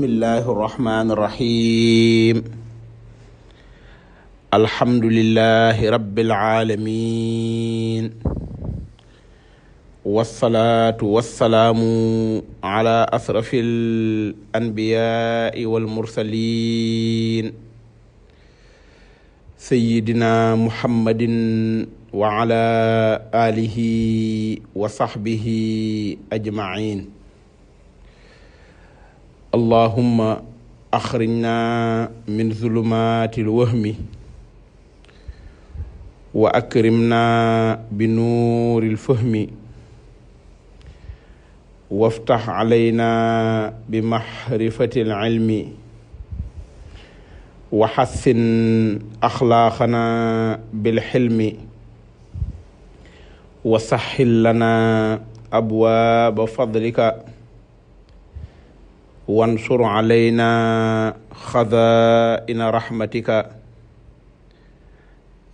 bismillahi irrahmani irrahim alhamdulillahi rabbil alamin wassalaatu wassalaamu ala asrafil anbiyaai wal mursalin sayyidina muhammadin wa ala alihi wa sahbihi ajmain allahumma axrijna min zulumaati lwahmi wa akrimna bi nuuri lfahmi waftax calayna bi maxrifati lcilmi wa xassin axlaaqana bilxilmi wa saxxil lana abwaaba fadlika wansur alayna xazaa'ina raxmatika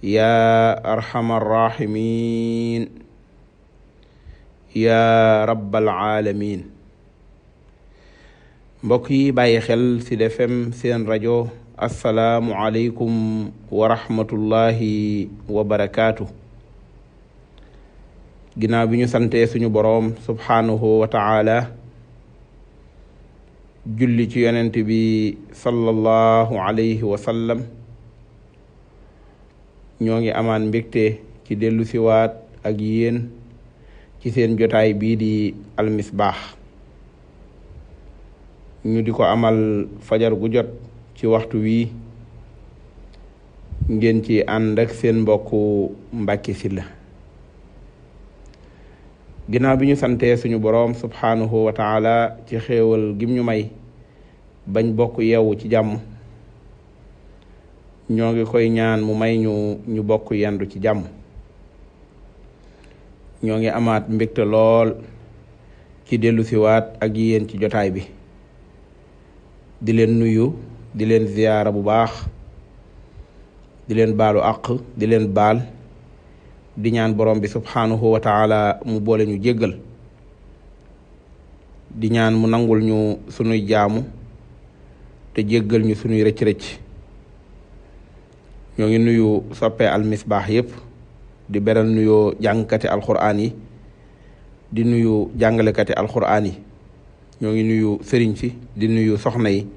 yaa arxamar raaximiin yaa rabbal aalamiin. mbokk yi bàyyi xel ci Sud FM seen rajo asalaamu aleykum wa rahmatullahi wa barakaatu. ginnaaw bi ñu santee suñu boroom subhaanahu wa ta'ala julli ci yonent bi sallallahu alayhi wa sallam ñoo ngi amaan mbégte ci dellu siwaat ak yéen ci seen jotaay bii di almisbaax ñu di ko amal fajar gu jot ci waxtu wii ngeen ci ànd ak seen mbokku Mbàkke Sylla ginnaaw bi ñu santee suñu boroom subhaanahu wa taala ci xéewal gim ñu may bañ bokk yeewu ci jàmm ñoo ngi koy ñaan mu may ñu bokk yendu ci jàmm. ñoo ngi amaat mbégte lool ci dellu siwaat ak yéen ci jotaay bi di leen nuyu di leen ziyaara bu baax di leen baalu àq di leen baal di ñaan borom bi subhaanahu wa taala mu boole ñu jéggal di ñaan mu nangul ñu sunuy jaamu te jéggal ñu sunuy rëcc-rëcc. ñoo ngi nuyu soppee almisbaax yépp di beral nuyoo jàngkati alquraan yi di nuyu jàngalekati alquraan yi ñoo ngi nuyu sëriñ si di nuyu soxna yi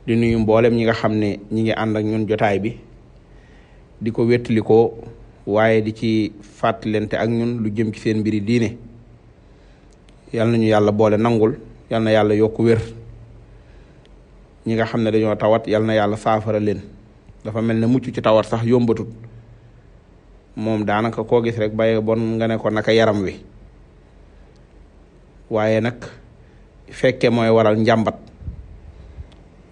di nuyu mboolem ñi nga xam ne ñi ngi ànd ak ñun jotaay bi di ko wéttali ko waaye di ci fàttalente ak ñun lu jëm ci seen mbiri diine. yal nañu yàlla boole nangul yal na yàlla yokku wér ñi nga xam ne dañoo tawat yal na yàlla saafara leen. dafa mel ne mucc ci tawat sax yombatut moom daanaka koo gis rek bàyyi bon nga ne ko naka yaram wi waaye nag fekke mooy waral njàmbat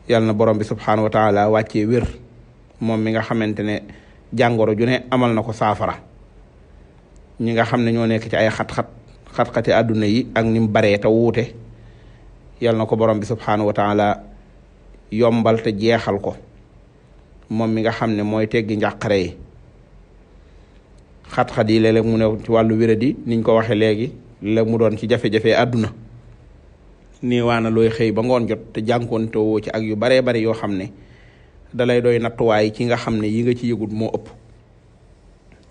yal na borom bi subhaanahu wa taala wàccee wér moom mi nga xamante ne jàngoro ju ne amal na ko saafara. ñi nga xam ne ñoo nekk ci ay xat-xati àdduna yi ak ni mu baree te wuute yal na ko borom bi subhaanahu wa taala yombal te jeexal ko moom mi nga xam ne mooy teggi njàqare yi. xat-xat yi léeg-léeg mu ne ci wàllu wéradi niñ ko waxee léegi léeg mu doon ci jafe-jafe àdduna nii waana looy xëy ba ngoon jot te jànkoonte woo ci ak yu baree bari yoo xam ne dalay doy nattuwaay ci nga xam ne yi nga ci yëgut moo ëpp.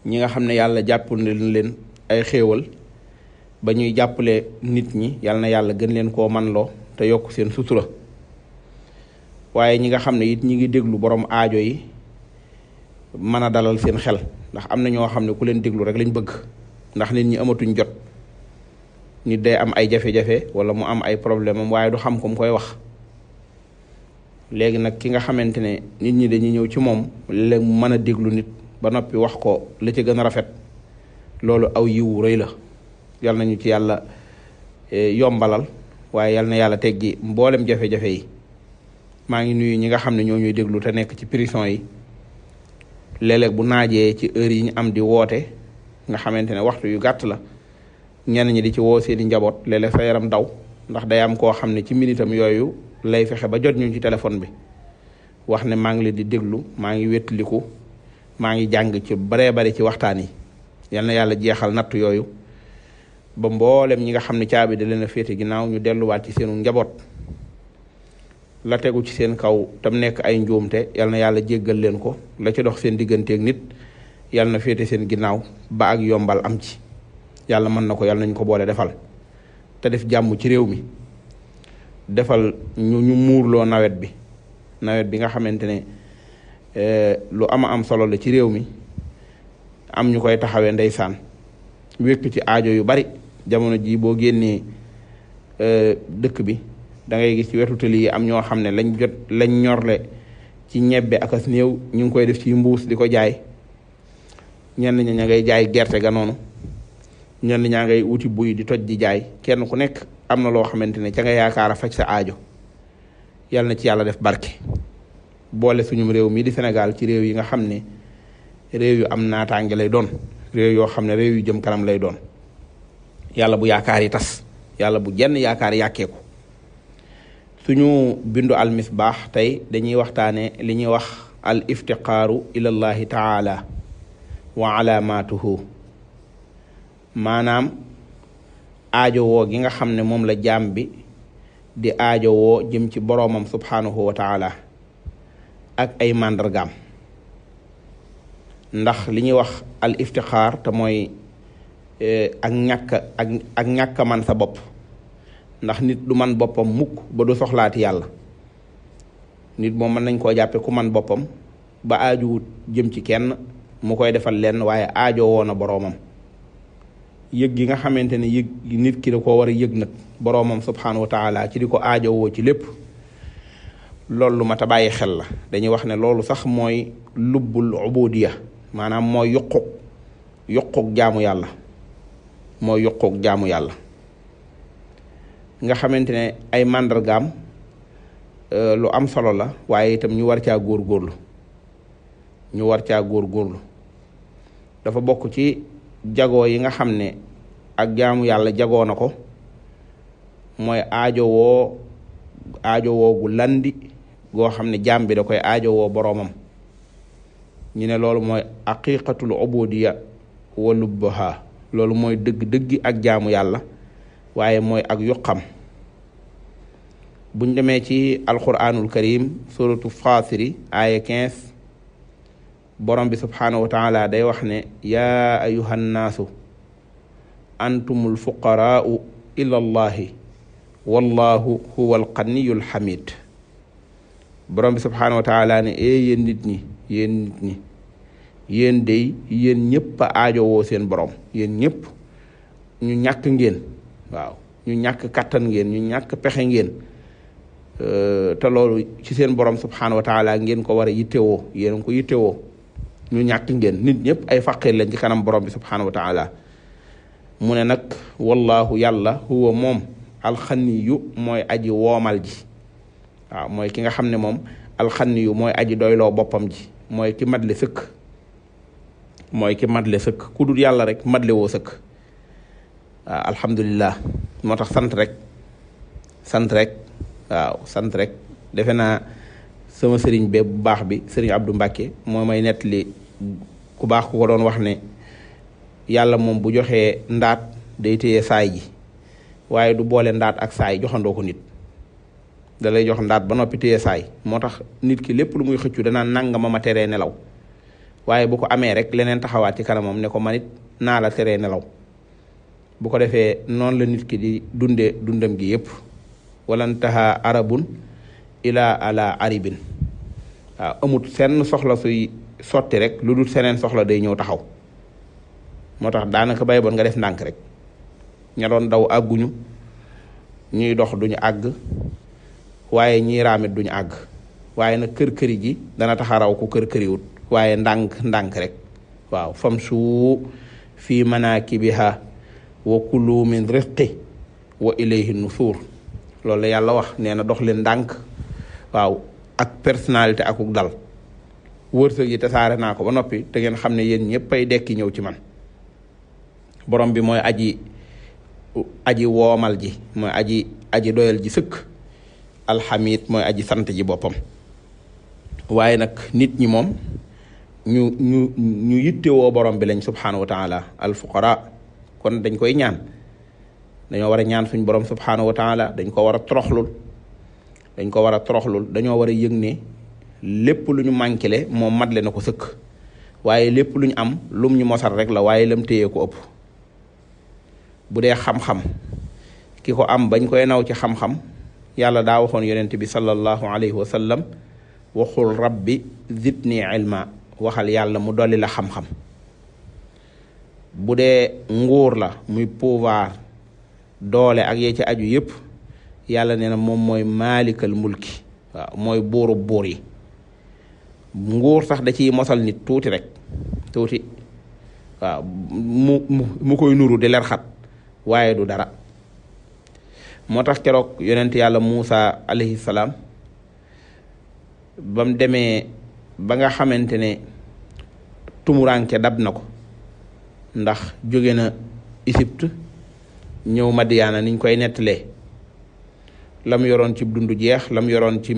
ñi nga xam ne yàlla jàppal leen ay xéewal ba ñuy jàppale nit ñi yal na yàlla gën leen koo manloo te yokk seen sutura. waaye ñi nga xam ne it ñi ngi déglu borom aajo yi mën a dalal seen xel ndax am na ñoo xam ne ku leen déglu rek lañ bëgg ndax nit ñi amatuñ jot. nit day am ay jafe-jafe wala mu am ay problème am waaye du xam ko mu koy wax. léegi nag ki nga xamante ne nit ñi dañuy ñëw ci moom léegi mu mën a déglu nit ba noppi wax ko la ci gën a rafet loolu aw yiwu rëy la. yal nañu ci yàlla yombalal waaye yal na yàlla teggi mboolem jafe-jafe yi. maa ngi nuyu ñi nga xam ne ñoo ñuy déglu te nekk ci prison yi léeg-léeg bu naajee ci heure yi ñu am di woote nga xamante ne waxtu yu gàtt la ñenn ñi di ci woo seeni njaboot léeg-léeg sa yaram daw ndax day am koo xam ne ci minitam yooyu lay fexe ba jot ñu ci téléphone bi wax ne maa ngi leen di déglu maa ngi wétliku maa ngi jàng ci baree bari ci waxtaan yi. yal na yàlla jeexal nattu yooyu ba mboolem ñi nga xam ne caabi da leen a féete ginnaaw ñu delluwaat ci seenu njaboot la tegu ci seen kaw tam nekk ay njuumte yal na yàlla jéggal leen ko, la ci dox seen digganteeg nit yal na féete seen ginnaaw ba ak yombal am ci. yàlla mën na ko, yàlla nañ ko boole defal te def jàmm ci réew mi, defal ñu muurloo nawet bi nga xamante ne lu am solo la ci réew mi, am ñu koy taxawee ndeysaan wékk ci aajo yu bari. jamono ji boo génnee dëkk bi da ngay gis ci wetu tali yi am ñoo xam ne lañ ñorle ci ñebbe ak as néew ñu ngi koy def ci mbuus di ko jaay. ñenn ña ngay jaay gerte ga noonu, ñenn ñaa ngay wuti buy di toj di jaay. kenn ku nekk am na loo xamante ne ca nga yaakaar a faj sa aajo. yal na ci yàlla def barke, boole suñum réew mii di Sénégal ci réew yi nga xam ne réew yu am naataange lay doon, réew yoo xam ne réew yu jëm kanam lay doon. yàlla bu yaakaar yi tas, yàlla bu jenn yaakaar yàkkeeku. suñu bindu al misbaax tey dañuy waxtaane li ñuy wax al iftiqaaru ilallahi taala wa alaamatuhu, maanaam aajowoo gi nga xam ne moom la jaam bi di aajowoo jëm ci boroomam subhanahu wa taala ak ay màndargaam. ndax li ñuy wax al iftiqaar te mooy ak ñàkk man sa bopp, ndax nit du man boppam mukk ba du soxlaati yàlla. nit moom mën nañ koo jàppe ku man boppam ba aajuwut jëm ci kenn mu koy defal lenn, waaye aajo woon na boroomam. yëg gi nga xamante ne yëg nit ki da koo war a yëg nag boroomam subhanahu wa taala ci di ko aajo woo ci lépp, loolu lu mat a bàyyi xel la. dañuy wax ne loolu sax mooy lubbul ubudiya, maanaam mooy yuquk jaamu yàlla, mooy yuquk jaamu yàlla. nga xamante ne ay màndargaam lu am solo la, waaye itam ñu war caa góorgóorlu. dafa bokk ci jagoo yi nga xam ne ak jaamu yàlla jagoo na ko, mooy aajowoo gu landi goo xam ne jaam bi da koy aajowoo boroomam. ñu ne loolu mooy aqiqatul ubudiya wa lubbaha, loolu mooy dëgg-dëggi ak jaamu yàlla, waaye mooy ak yuqam. buñ demee ci alquranul karim suratu Faatiri aya 15, borom bi subhanahu wa taala day wax ne yaa ayuha nnaasu antumul fuqaraau ila allahi wallahu huwa alqaniyul hamid. borom bi subhanahu wa taala ne yéen nit ñi yéen dey yéen ñëpp a aajowoo seen borom. yéen ñëpp ñu ñàkk ngeen, waaw ñu ñàkk kattan ngeen, ñu ñàkk pexe ngeen, te loolu ci seen borom subhanahu wa taala ngeen ko war a yittewoo. yéen ko yittewoo. ñu ñàkk ngeen, nit ñëpp ay faqir lañ ci kanam borom bi subhanahu wa taala. mu ne nag wallahu yàlla huwa moom alxaniyu mooy aji woomal ji. waaw mooy ki nga xam ne moom alxaniyu mooy aji doyloo boppam ji, mooy ki madle sëkk. ku dul yàlla rek madle woo sëkk. waaw alhamdulillah. moo tax sant rek waaw sant rek. defe naa sama sëriñ be bu baax bi sëriñ Abdou Mbacke moo may nettali ku baax ku ko doon wax ne yàlla moom bu joxee ndaat day téye saay ji, waaye du boole ndaat ak saay joxandoo ko nit. da lay jox ndaat ba noppi téye saay. moo tax nit ki lépp lu muy xëccu danaa nangama ma teree nelaw, waaye bu ko amee rek leneen taxawaat ci kanamam ne ko manit naa la teree nelaw. bu ko defee noonu la nit ki di dundam gi yëpp. walantaha arabun ila ala aribin. waaw amut seen soxla suy sotti rek lu dul seneen soxla day ñëw taxaw. moo tax daanaka bay boon nga def ndànk rek. ña doon daw àgguñu, ñuy dox duñu àgg, waaye ñiy raamit duñu àgg. waaye nag kër-këri ji dana taxaraw ku kër-këriwut, waaye ndànk rek. waaw famshu fi manakibiha wa kulu min rizqi wa ilayhi nusuur. loolu la yàlla wax, nee na dox leen ndànk. waaw ak personnalité akuk dal. wërsëg yi tasaare naa ko ba noppi te ngeen xam ne yéen ñëpp ay dekki ñëw ci man. borom bi mooy aji woomal ji, mooy aji doyal ji sëkk. alxamid mooy aji sant ji boppam. waaye nag nit ñi moom ñu yittewoo borom bi lañ subhanahu wa taala alfuqara. kon dañ koy ñaan, dañoo war a ñaan suñ borom subhanahu wa taala, dañ ko war a toroxlul dañ ko war a toroxlul dañoo war a yëg ne lépp lu ñu mànkile moom matle na ko sëkk waaye lépp lu ñu am lum ñu mosal rek la waaye lam téye ko ëpp. bu dee xam-xam ki ko am bañ koy naw ci xam-xam yàlla daa waxoon yonent bi sallallahu alayhi wa sallam waxul rabbi zidni ilma waxal yàlla mu dolli la xam-xam. bu dee nguur la muy pouvoir doole ak yee ci aju yépp yàlla nee na moom mooy maalikal mulki waaw mooy buuru buur yi. nguur sax da ciy mosal nit tuuti rek tuuti waaw mu koy nuru di ler xat waaye du dara. moo tax keroog yonent yàlla Muusa alayhi salaam ba mu demee ba nga xamante ne tumuranke dab na ko ndax jóge na Égypte ñëw Madiyaana niñ koy nettalee lam yoroon ci dundu jeex lam yoroon ci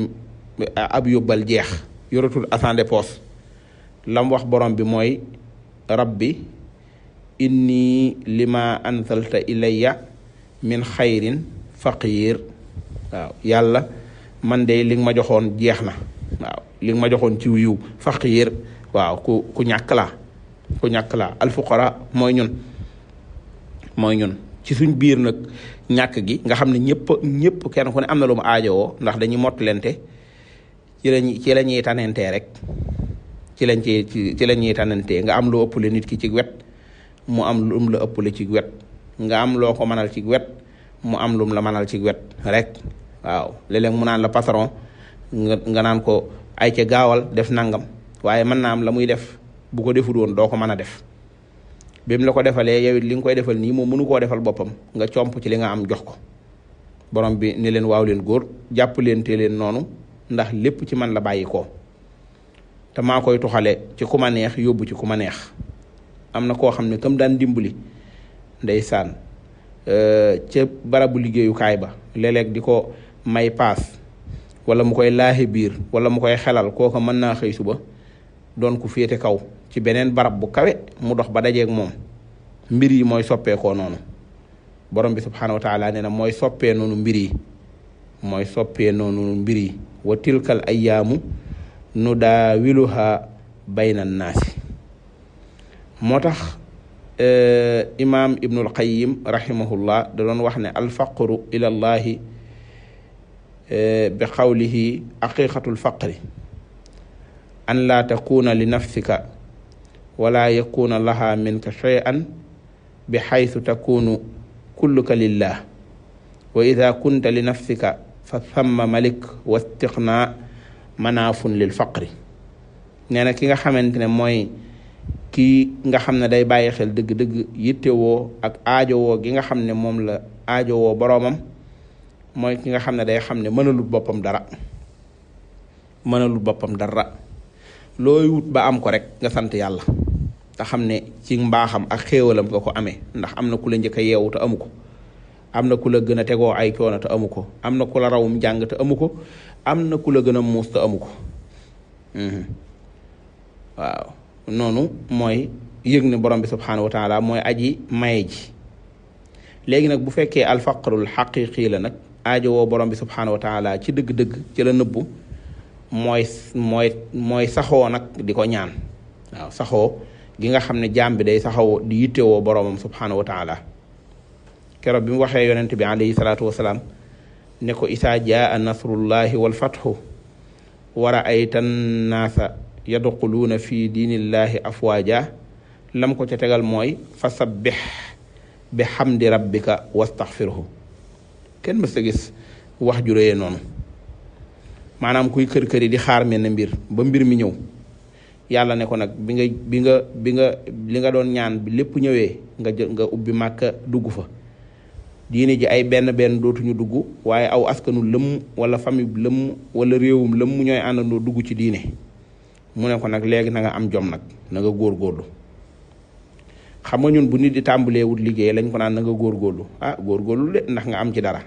ab yóbbal jeex yoratul asande poos lam wax borom bi mooy rabbi inni lima anzalta ilayya min xayrin faqir waaw yàlla man de li nga ma joxoon jeex na waaw li nga ma joxoon ci yiw faqir waaw ku ñàkk laa alfuqara mooy ñun ci suñ biir nag ñàkk gi nga xam ne ñëpp kenn ku ne am na lu mu aajowoo ndax dañuy mottalente ci la ñuy tanentee rek ci la ñuy tanentee nga am loo ëppale nit ki ci wet mu am lum la ëppale ci wet nga am loo ko mënal ci wet mu am lum la mënal ci wet rek waaw léeg-léeg mu naan la patron nga naan ko ay ca gaawal def nangam waaye mën naa am la muy def bu ko deful woon doo ko mën a def bi mu la ko defalee yow it li nga koy defal nii moom mënu koo defal boppam nga comp ci li nga am jox ko borom bi ni leen waaw leen góor jàpp leen te leen noonu ndax lépp ci man la bàyyi ko te maa koy tuxale ci ku ma neex yóbbu ci ku ma neex. am na koo xam ne comme daan dimbali ndeysaan ca barabu liggéeyukaay ba léeg-léeg di ko may paas wala mu koy laaxe biir wala mu koy xelal kooka mën naa xëy suba doon ku féete kaw ci beneen barab bu kawe mu dox ba dajeeg moom mbir yi mooy soppeekoo noonu borom bi subhanahu wa taala nee na mooy soppee noonu mbir yi wa tilkal ayyaamu nudaawiluha bayna naasi. moo tax imaam ibnul qayyim rahimahullah da doon wax ne alfaqru ila llahi bi qawlihi aqiqatul faqri an laa takuna li nafsika wala yakuna laha minka shay'an bi xaytu takunu kulluka lillah wa ida kunta li nafsika fa thamma malik wa istiqna manaafun lil faqri. nee na ki nga xamante ne mooy kii nga xam ne day bàyyi xel dëgg-dëgg yittewoo ak aajowoo gi nga xam ne moom la aajowoo boroomam mooy ki nga xam ne day xam ne mënalul boppam dara looy wut ba am ko rek nga sant yàlla te xam ne ci mbaaxam ak xéewalam nga ko amee ndax am na ku la njëkk a yeewu te amu ko am na ku la gën a tegoo ay coono te amu ko am na ku la rawum jàng te amu ko am na ku la gën a muus te amu ko waaw noonu mooy yëg ne borom bi subhanahu wa taala mooy aji maye ji. léegi nag bu fekkee alfaqrul xaqiqi la nag aajowoo borom bi subhanahu wa taala ci dëgg-dëgg ci la nëbbu mooy saxoo nag di ko ñaan waaw saxoo gi nga xam ne jaam bi day saxoo di yittewoo boromam subhanahu wa taala. keroog bi mu waxee yonent bi alayhi salaatu wasalaam ne ko isaa jaa nasrullahi wal fathu wa ra'ayta naasa yadxuluuna fi diinillahi afwaaja lam ko ca tegal mooy fa sabbix bi xamdi rabbika wastaxfirhu. kenn mës a gis wax ju réyee noonu maanaam kuy kër-këri di xaar mel ne mbir ba mbir mi ñëw yàlla ne ko nag bi nga li nga doon ñaan bi lépp ñëwee nga ubbi màkka dugg fa diine ji ay benn dootuñu dugg waaye aw askanu lëmm wala famille lëmm wala réewum lëmm ñooy àndandoo dugg ci diine mu ne ko nag léegi na nga am jom nag na nga góorgóorlu. xam nga ñun bu nit di tàmbalee wut liggéey lañ ko naan na nga góorgóorlu góorgóorlu de ndax nga am ci dara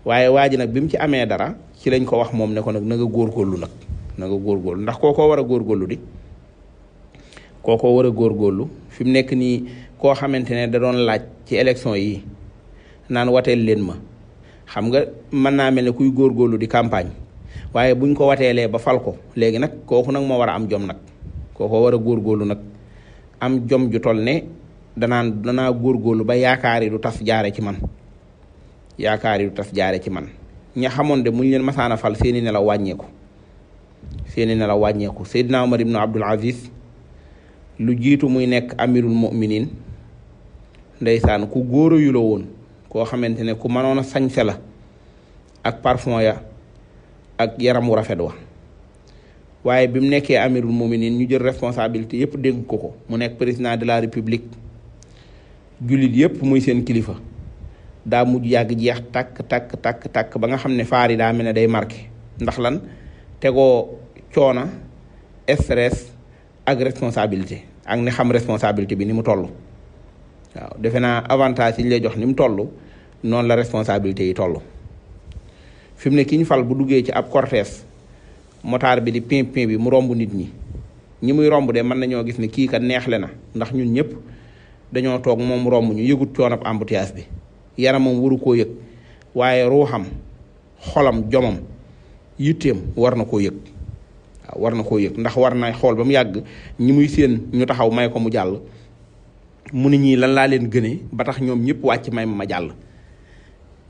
waaye waa ji nag bi mu ci amee dara ci lañ ko wax moom ne ko nag na nga góorgóorlu nag na nga góorgóorlu ndax kookoo war a góorgóorlu di kookoo war a góorgóorlu fi mu nekk nii koo xamante ne da doon laaj ci élection yi naan wateel leen ma xam nga mën naa mel ne kuy góorgóorlu di campagne waaye buñ ko wateelee ba fal ko léegi nag kooku nag moo war a am jom nag kooku war a góorgóorlu nag am jom ju toll ne danaa góorgóorlu ba yaakaar yi du tas jaare ci man yaakaar yi du tas jaare ci man ña xamoon de muñ leen masaana fal seeni nelaw wàññeeku Seydina Omar ibnu Abdul Aziz lu jiitu muy nekk amirul mu'minin ndeysaan ku góor yu la woon koo xamante ne ku mënoon a sañse la ak parfum ya ak yaram wu rafet wa waaye bi mu nekkee amirul mu'minin ñu jël responsabilité yépp dénk ko mu nekk président de la république jullit yépp muy seen kilifa daa mujj yàgg jeex takk ba nga xam ne faar yi daa mel ne day marqué ndax lan tegoo coona stress ak responsabilité ak ni xam responsabilité bi ni mu toll waaw defe naa avantage yi ñu lay jox ni mu toll noonu la responsabilité yi toll fi mu ne ki ñu fal bu duggee ci ab cortège motard bi di pin bi mu romb nit ñi muy romb de mën nañoo gis ne kii kat neexle na ndax ñun ñëpp dañoo toog moom romb ñu yëgut coonab embouteillage bi yaramam waru koo yëg waaye ruuxam xolam jomam yitteem war na koo yëg waaw war na koo yëg ndax war na xool ba mu yàgg ñi muy seen ñu taxaw may ko mu jàll mu ni ñii lan laa leen gënee ba tax ñoom ñëpp wàcc may ma jàll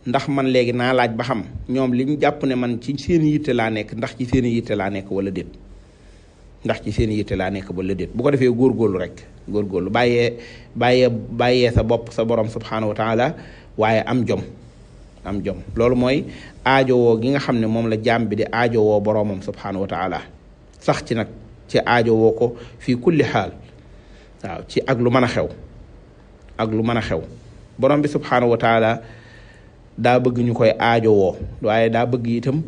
ndax man léegi naa laaj ba xam ñoom li ñu jàpp ne man ci seen yitte laa nekk ndax ci seen yitte laa nekk wala déet bu ko defee góorgóorlu rek góorgóorlu bàyyee sa bopp sa borom subhanahu wa taala waaye am jom loolu mooy aajowoo gi nga xam ne moom la jaam bi di aajowoo boromam subhanahu wa taala sax ci nag ci aajowoo ko fii kulli xaal waaw ci ak lu mën a xew borom bi subhanahu wa taala daa bëgg ñu koy aajowoo waaye daa bëgg itam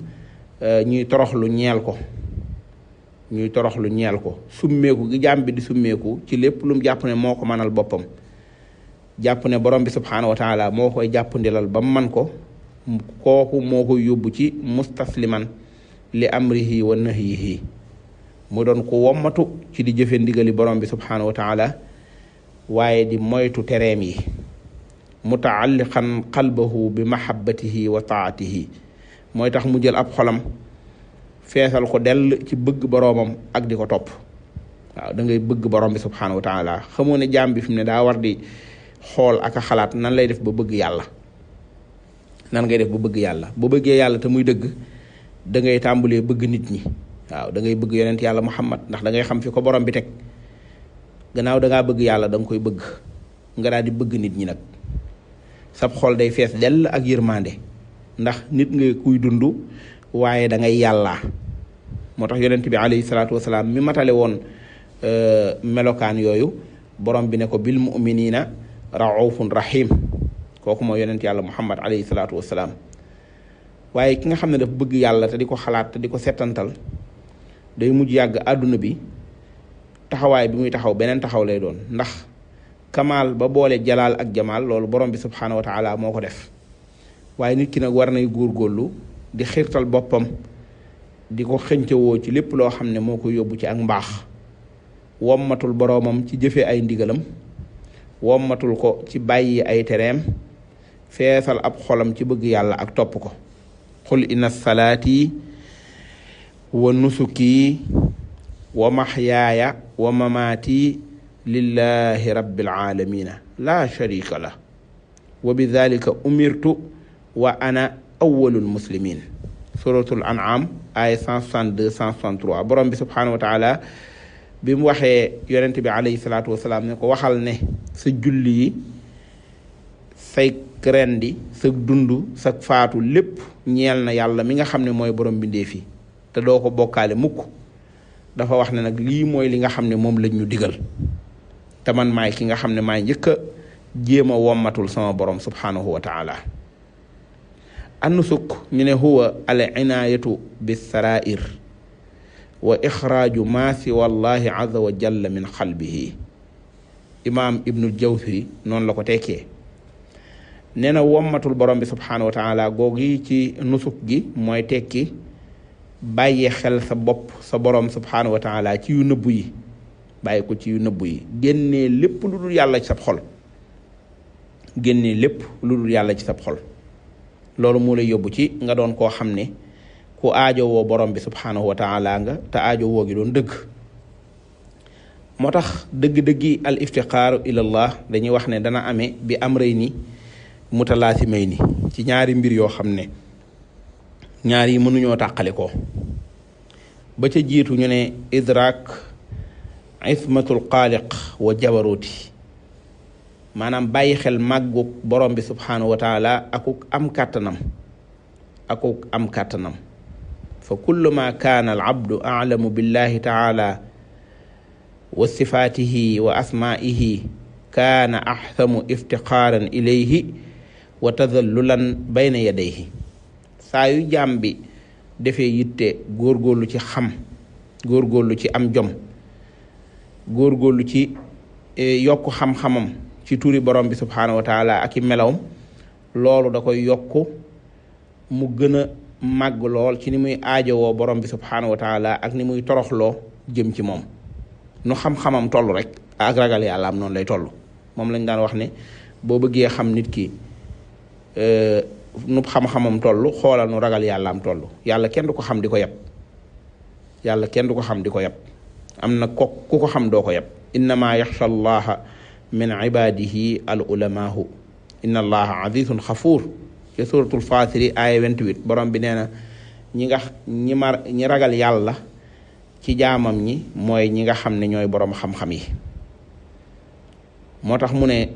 ñuy toroxlu ñeel ko summeeku gi jaam bi di summeeku ci lépp lu mu jàpp ne moo ko mënal boppam jàpp ne borom bi subhanahu wa taala moo koy jàppandilal ba mu man ko kooku moo koy yóbbu ci mustasliman li amrihi wa nahyihi mu doon ko wommatu ci di jëfe ndigali borom bi subhanahu wa taala waaye di moytu tereem yi mutaalliqan qalbahu bi mahabbatihi wa taatihi mooy tax mu jël ab xolam feesal ko dell ci bëgg boroomam ak di ko topp waaw da ngay bëgg borom bi subhanahu wa taala xamoo ne jaam bi fi mu ne daa war di xool ak a xalaat nan lay def ba bëgg yàlla bu bëggee yàlla te muy dëgg da ngay tàmbalee bëgg nit ñi waaw da ngay bëgg yonent yàlla Muhammad ndax da ngay xam fi ko borom bi teg gannaaw da ngaa bëgg yàlla da nga koy bëgg nga daal di bëgg nit ñi nag sab xol day fees dell ak yërmande ndax nit nga kuy dund waaye da ngay yàllaa moo tax yonent bi alayhi salaatu wasalaam mi matale woon melokaan yooyu borom bi ne ko bil muminina raufun rahim kooku moo yonent yàlla Muhammad alayhi salaatu wasalaam waaye ki nga xam ne daf bëgg yàlla te di ko xalaat te di ko settantal day mujj yàgg àdduna bi taxawaay bi muy taxaw beneen taxaw lay doon ndax kamaal ba boole jalaal ak jamaal loolu borom bi subhanahu wa taala moo ko def waaye nit ki nag war nay góorgóorlu di xiirtal boppam di ko xëncewoo ci lépp loo xam ne moo ko yóbbu ci ak mbaax wommatul boroomam ci jëfe ay ndigalam wommatul ko ci bàyyi ay tereem feesal ab xolam ci bëgg yàlla ak topp ko qul inna salaati wa nusuki wa mahyaaya wa mamaati lillahi rabbil alamina la sharika lah wa bi dhalika umirtu wa ana awwalul muslimin suratul an'am ay 162 163 borom bi subhanahu wa taala bi mu waxee yonent bi alayhi salaatu wasalaam ne ko waxal ne sa julli yi say rendi sa dund sa faatu lépp ñeel na yàlla mi nga xam ne mooy borom bindeef yi te doo ko bokkaale mukk dafa wax ne nag lii mooy li nga xam ne moom lañ ñu digal te man maay ki nga xam ne maay njëkk a jéem a wommatul sama borom subhanahu wa taala annusuk ñu ne huwa al inaayatu bis sarair wa ixraaju ma siwa allahi azza wa jalla min xalbihi imaam ibnul jawzi noonu la ko tekkee nee na wommatul borom bi subhanahu wa taala googi ci nusuk gi mooy tekki bàyyi xel sa bopp sa borom subhanahu wa taala ci yu nëbbu yi bàyyi ko ci yu nëbbu yi génnee lépp lu dul yàlla ci sab xol génnee lépp lu dul yàlla ci sab xol loolu moo lay yóbbu ci nga doon koo xam ne ku aajowoo borom bi subhanahu wa taala nga te aajowoo gi doon dëgg. moo tax dëgg-dëggi al iftiqaaru ilallah dañuy wax ne dana amee bi amrayni mutalaasimeyni ci ñaari mbir yoo xam ne ñaar yi mënuñoo tàqale ko. ba ca jiitu ñu ne idrak ismatul xaaliq wa jabaruti, maanaam bàyyi xel màggug borom bi subhanahu wa taala akuk am kàttanam fa kullu ma kaana al abdu alamu billahi taala wa sifaatihi wa asmaihi kaana axsamu iftiqaaran ilayhi wa tadallulan bayna yadayhi. saa yu jaam bi defee yitte góorgóorlu ci xam, góorgóorlu ci am jom, góorgóorlu ci yokk xam-xamam ci turi borom bi subhaanahu wa taala ak i melawam, loolu da koy yokk mu gën a màgg lool ci ni muy aajowoo borom bi subhaanahu wa taala ak ni muy toroxloo jëm ci moom. nu xam-xamam toll rek ak ragal yàlla am noonu lay toll. moom lañ daan wax ne boo bëggee xam nit ki nu xam-xamam toll xoolal nu ragal yàlla am toll. yàlla kenn du ko xam di ko yab, yàlla kenn du ko xam di ko yab. am na ku ko xam doo ko yab. innama yaxsha allaha min ibadihi al ulamaahu inna allaha azizun xafuur ci suratul fatiri aya 28. borom bi nee na ñi ragal yàlla ci jaamam ñi mooy ñi nga xam ne ñooy borom xam-xam yi. moo tax mu ne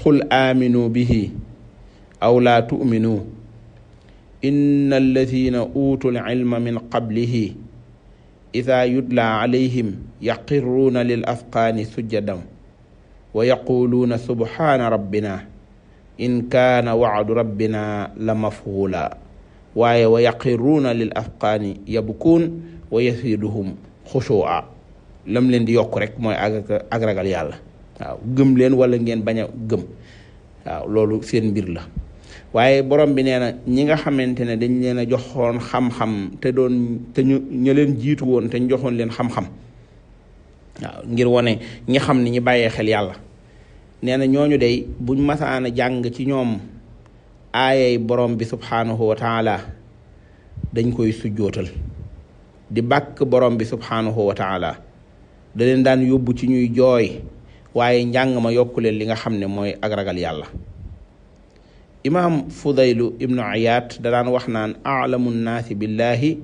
xul aminu bihi aw laa tu'minu inna alladina utul ilma min qablihi ida yutla alayhim yaqirruuna lil afqaani sujjadan wa yaquluuna subhaana rabbina in kaana wacdu rabbina la mafhuula waaye wa yaqirruuna lil afqaani yabkuun wa yasiduhum xushuu'a. lam leen di yokk rek mooy ak ragal yàlla. waaw gëm leen wala ngeen bañ a gëm, waaw loolu seen mbir la. waaye borom bi nee na ñi nga xamante ne dañ leen a joxoon xam-xam te ñu leen jiitu woon te ñu joxoon leen xam-xam, waaw ngir wane ñi xam ni ñi bàyyee xel yàlla. nee na ñooñu day buñ masaana jàng ci ñoom aayay borom bi subhanahu wa taala dañ koy sujjootal di bàkk borom bi subhanahu wa taala. da leen daan yóbbu ci ñuy jooy, waaye njàng ma yokku leen li nga xam ne mooy ak ragal yàlla. imaam Fudaylu ibnu Ayaat da daan wax naan alamu nnaasi billahi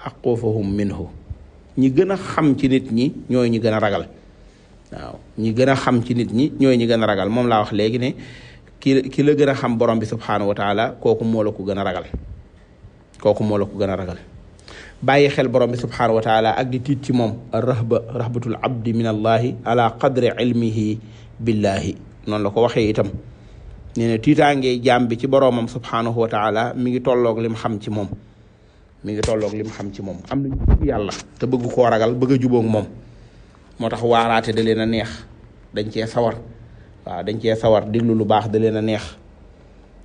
aqufahum minhu. ñi gën a xam ci nit ñi ñooy ñi gën a ragal. waaw ñi gën a xam ci nit ñi ñooy ñi gën a ragal. moom laa wax léegi ne ki la gën a xam borom bi subhaanahu wa taala kooku moo la ko gën a ragal. kooku moo la ko gën a ragal. bàyyi xel borom bi subhaanahu wa taala ak di tiit ci moom rahbatul abdi min allahi ala qadri ilmihi billahi. noonu la ko waxee itam nee na tiitaangee jaam bi ci boromam subhaanahu wa taala mi ngi tolloog lim xam ci moom. mi ngi tolloog lim xam ci moom. am na ñu bëgg yàlla te bëgg koo ragal bëgg a jubóog moom. moo tax waaraate da leen a neex, dañ cee sawar. waaw dañ cee sawar diglu lu baax da leen a neex.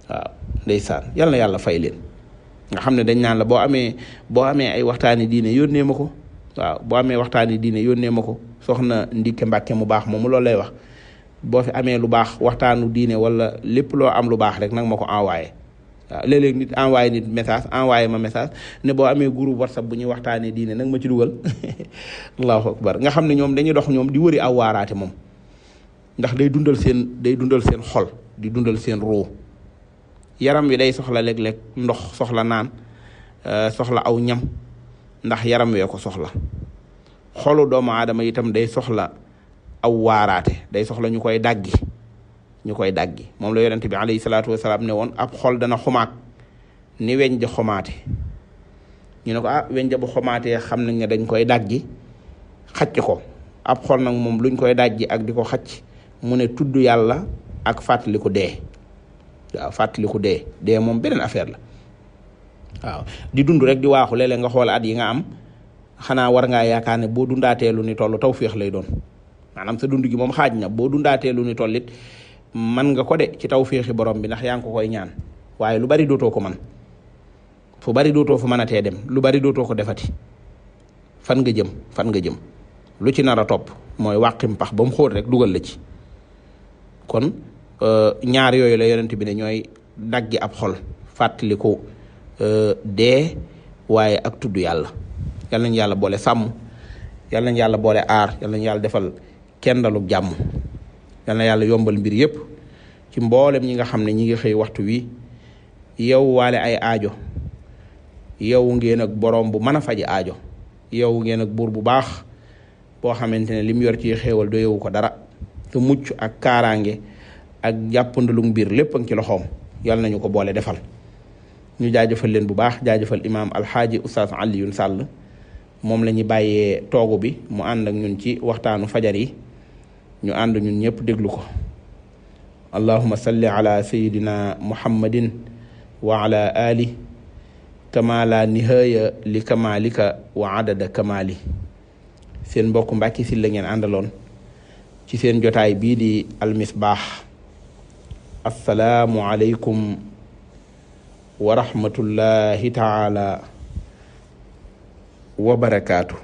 waaw ndeysaan yal na yàlla fay leen. nga xam ne dañ naan la boo amee ay waxtaani diine yónnee ma ko. waaw boo amee waxtaani diine yónnee ma ko. soxna Ndikke Mbàkke mu baax moomu loolu lay wax. boo fi amee lu baax waxtaanu diine wala lépp loo am lu baax rek nag ma ko envoyé. waaw léeg-léeg nit envoyé nit message envoyé ma message ne boo amee groupe WhatsApp bu ñuy waxtaanee diine nag ma ci dugal. allahu akbar nga xam ne ñoom dañuy dox ñoom di wëri aw waaraate moom. ndax day dundal seen xol di dundal seen ruu. yaram wi day soxla léeg-léeg ndox, soxla naan, soxla aw ñam ndax yaram wee ko soxla. xolu doomu aadama itam day soxla aw waaraate, day soxla ñu koy daggi. moom la yonent bi alayhi salaatu wasalaam ne woon ab xol dana xumaat ni weñ di xomaate. ñu ne ko weñ ja bu xomaatee xam nañ ne dañ koy daggi xacc ko. ab xol nag moom luñ koy daggi ak di ko xacc mu ne tudd yàlla ak fàttaliku dee. waaw fàttaliku dee moom beneen affaire la. waaw di dund rek di waaxu léeg-léeg nga xool at yi nga am xanaa war ngaa yaakaar ne boo dundaatee lu ni toll tawféex lay doon. maanaam sa dund gi moom xaaj na boo dundaatee lu ni toll it man nga ko de ci tawféexi borom bi ndax yaa ngi ko koy ñaan. waaye lu bari dootoo ko man fu bari dootoo fa mën a tee dem lu bari dootoo ko defati. fan nga jëm lu ci nar a topp mooy wàqim pax ba mu xóot rek dugal la ci. kon ñaar yooyu la yonent bi ne ñooy daggi ab xol fàttaliku dee waaye ak tudd yàlla. yal nañu yàlla boole sàmm, yal nañu yàlla boole aar, yal nañu yàlla defal kendaluk jàmm, yal na yàlla yombal mbir yépp ci mboolem ñi nga xam ne ñi ngi xëy waxtu wi yow waale ay aajo, yow ngeen ak boroom bu mën a faji aajo, yow ngeen ak buur bu baax boo xamante ne lim yor ci xéewal doyewu ko dara, te mucc ak kaaraange ak jàppandalu mbir lépp ci loxoom. yal nañu ko boole defal. ñu jaajëfal leen bu baax, jaajëfal imaam alxaaji oustaz Alioune Sall moom la ñuy bàyyee toogu bi mu ànd ak ñun ci waxtaanu fajar yi, ñu ànd ñun ñëpp déglu ko. allahumma salli ala sayidina muhammadin wa ala ali kama la nihaya li kamalika wa adada kamali. seen mbokk Mbàkke Sylla ngeen àndaloon ci seen jotaay bii di almisbaax. assalaamu aleykum wa rahmatullahi taala wa barakaatu.